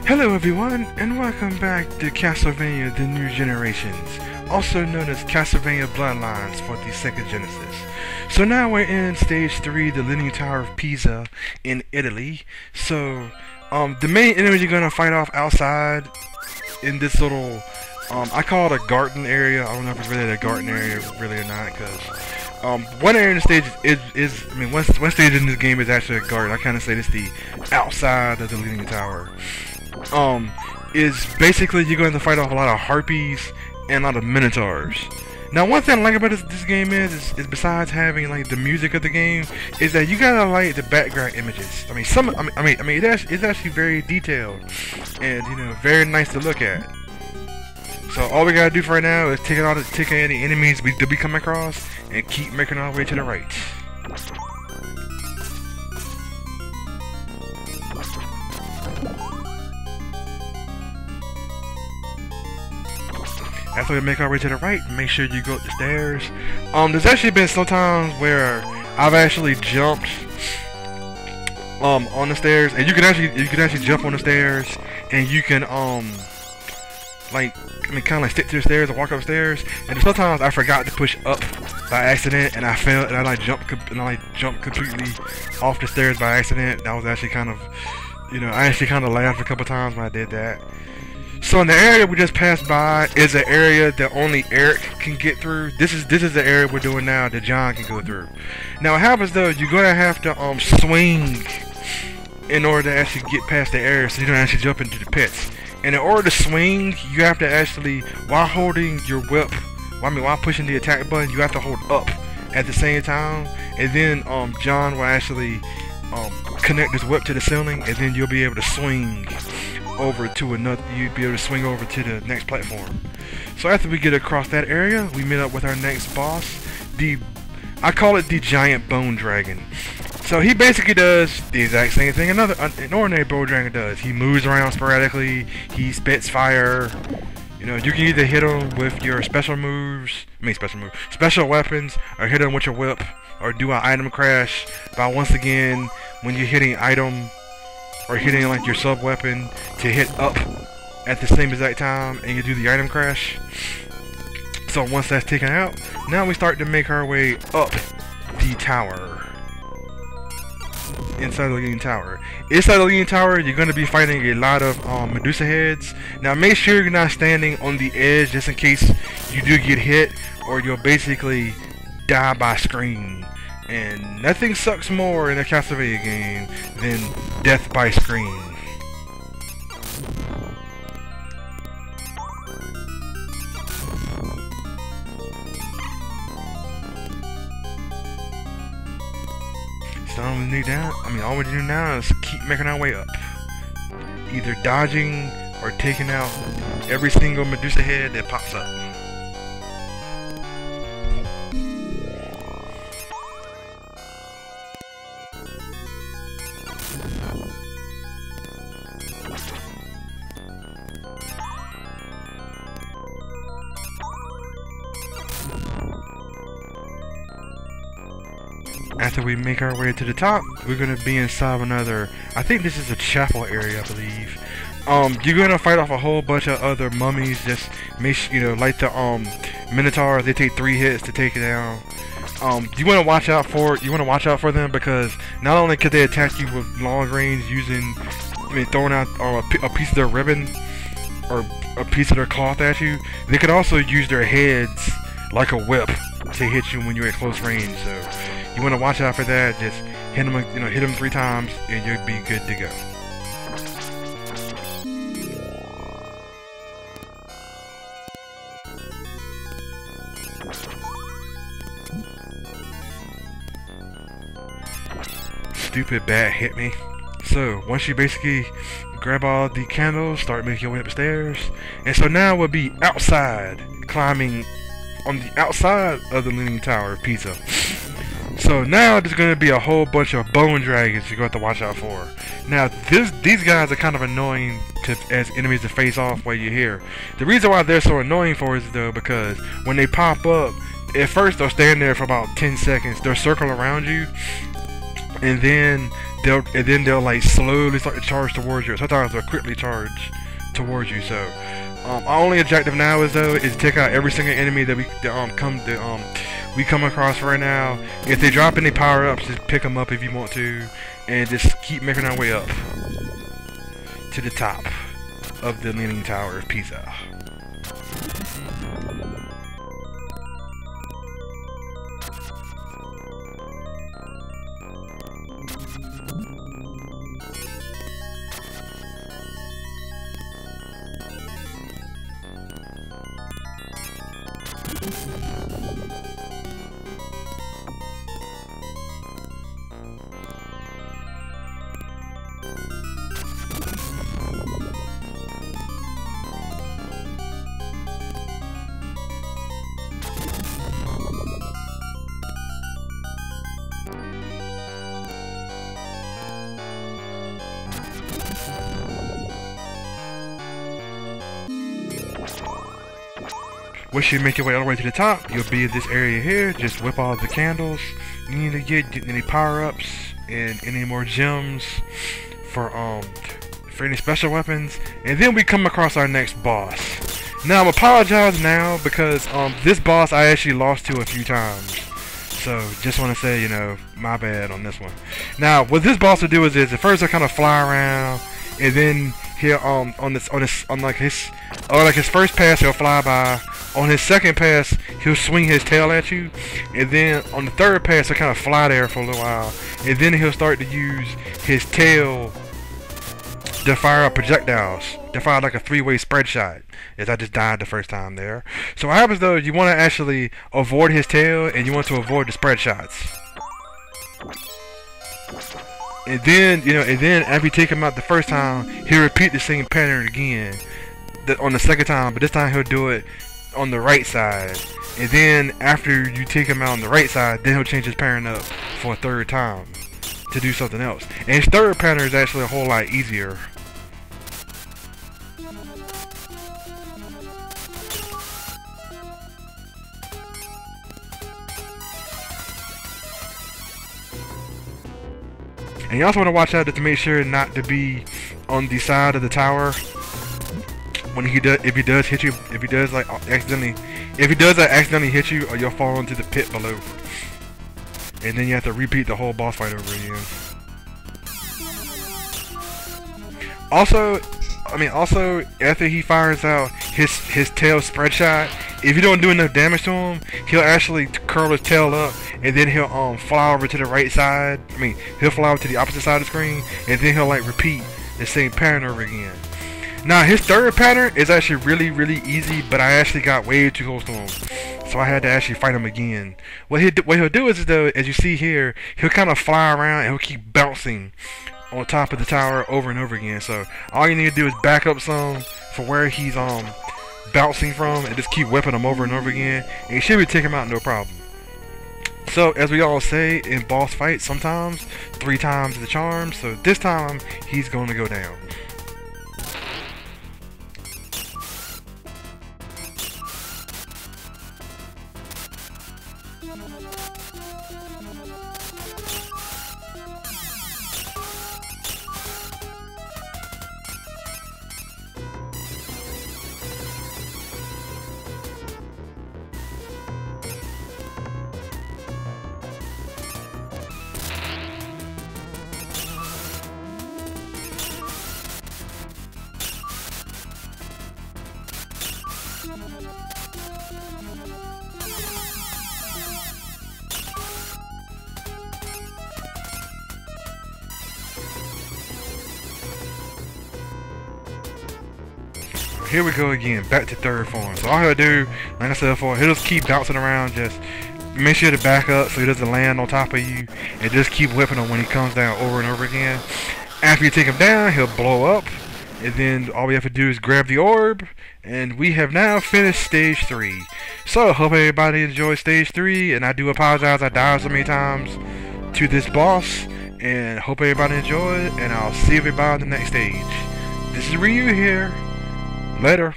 Hello everyone, and welcome back to Castlevania The New Generations, also known as Castlevania Bloodlines for the Sega Genesis. So now we're in Stage 3, the Leaning Tower of Pisa in Italy. So, the main enemy you're gonna fight off outside in this little, I call it a garden area. I don't know if it's really a garden area really or not, because one area in the stage one stage in this game is actually a garden. I kind of say it's the outside of the Leaning Tower. Is basically you're going to fight off a lot of harpies and a lot of minotaurs. Now, one thing I like about this game is besides having like the music of the game, is that you gotta like the background images. It's actually very detailed and very nice to look at. So all we gotta do for right now is take any enemies we come across and keep making our way to the right. After we make our way to the right, make sure you go up the stairs. There's actually been some times where I've actually jumped on the stairs, and you can actually jump on the stairs, and you can kind of like stick to the stairs and walk upstairs. And sometimes I forgot to push up by accident, and I fell, and I jumped completely off the stairs by accident. That was actually kind of, I actually kind of laughed a couple times when I did that. So in the area we just passed by is an area that only Eric can get through. This is the area we're doing now that John can go through. Now what happens though, you're gonna have to swing in order to actually get past the area, so you don't actually jump into the pits. And in order to swing, you have to actually, while holding your whip, while pushing the attack button, you have to hold up at the same time. And then John will actually connect his whip to the ceiling, and then you'll be able to swing over to another. You'd be able to swing over to the next platform. So after we get across that area, we meet up with our next boss. I call it the giant bone dragon. So he basically does the exact same thing an ordinary bone dragon does. He moves around sporadically. He spits fire. You can either hit him with your special weapons, or hit him with your whip, or do an item crash by once again when you're hitting item or hitting like your sub weapon to hit up at the same exact time, and you do the item crash. So once that's taken out, now we start to make our way up the tower. Inside the Leaning Tower. Inside the Leaning Tower, you're going to be fighting a lot of Medusa heads. Now make sure you're not standing on the edge, just in case you do get hit, or you'll basically die by scream. And nothing sucks more in a Castlevania game than death by scream. So all we do now is keep making our way up, either dodging or taking out every single Medusa head that pops up. After we make our way to the top, we're gonna be inside another, I think this is a chapel area, I believe. You're gonna fight off a whole bunch of other mummies. Just make sure, like the minotaurs, they take 3 hits to take it down. You wanna watch out for them, because not only could they attack you with long range throwing out a piece of their ribbon or a piece of their cloth at you, they could also use their heads like a whip to hit you when you're at close range. So you want to watch out for that. Just hit them 3 times, and you'll be good to go. Stupid bat hit me. So once you basically grab all the candles, start making your way upstairs, and so now we'll be outside, climbing on the outside of the Leaning Tower of Pisa. So now there's going to be a whole bunch of bone dragons you're going to have to watch out for. Now these guys are kind of annoying as enemies to face off while you're here. The reason why they're so annoying for us though, because when they pop up, at first they'll stand there for about 10 seconds. They'll circle around you, and then they'll like slowly start to charge towards you. Sometimes they'll quickly charge towards you. So our only objective now is to take out every single enemy that we come across right now. If they drop any power ups, just pick them up if you want to, and just keep making our way up to the top of the Leaning Tower of Pisa. Once you make your way all the way to the top, you'll be in this area here. Just whip all the candles you need to get any power-ups and any more gems for any special weapons, and then we come across our next boss. Now, I'm apologize now because this boss I actually lost to a few times, so just want to say, you know, my bad on this one. Now, what this boss will do is at first he'll kind of fly around, and then he'll on his first pass he'll fly by. On his second pass, he'll swing his tail at you, and then on the third pass, he'll kind of fly there for a little while, and then he'll start to use his tail to fire up projectiles, to fire like a three-way spread shot, as I just died the first time there. So what happens though, you want to actually avoid his tail, and you want to avoid the spread shots. And then, you know, after you take him out the first time, he'll repeat the same pattern again on the second time, but this time he'll do it on the right side, and then after you take him out on the right side, then he'll change his pattern up for a third time to do something else. And his third pattern is actually a whole lot easier. And you also want to watch out to make sure not to be on the side of the tower when if he does accidentally hit you, or you'll fall into the pit below, and then you have to repeat the whole boss fight over again. Also after he fires out his tail spread shot, if you don't do enough damage to him, he'll actually curl his tail up, and then he'll fly over to the right side. He'll fly over to the opposite side of the screen, and then he'll like repeat the same pattern over again. Now, his third pattern is actually really, really easy, but I actually got way too close to him, so I had to actually fight him again. What he'll do is, though, as you see here, he'll kind of fly around and he'll keep bouncing on top of the tower over and over again. So all you need to do is back up some for where he's bouncing from, and just keep whipping him over and over again, and you should be taking him out no problem. So, as we all say in boss fights, sometimes 3 times the charm. So this time he's going to go down. Here we go again, back to third form. So all he'll do, like I said before, he'll just keep bouncing around, just make sure to back up so he doesn't land on top of you, and just keep whipping him when he comes down over and over again. After you take him down, he'll blow up, and then all we have to do is grab the orb, and we have now finished stage 3. So, hope everybody enjoyed stage 3, and I do apologize I died so many times to this boss, and hope everybody enjoyed, and I'll see everybody on the next stage. This is Ryu here. Later.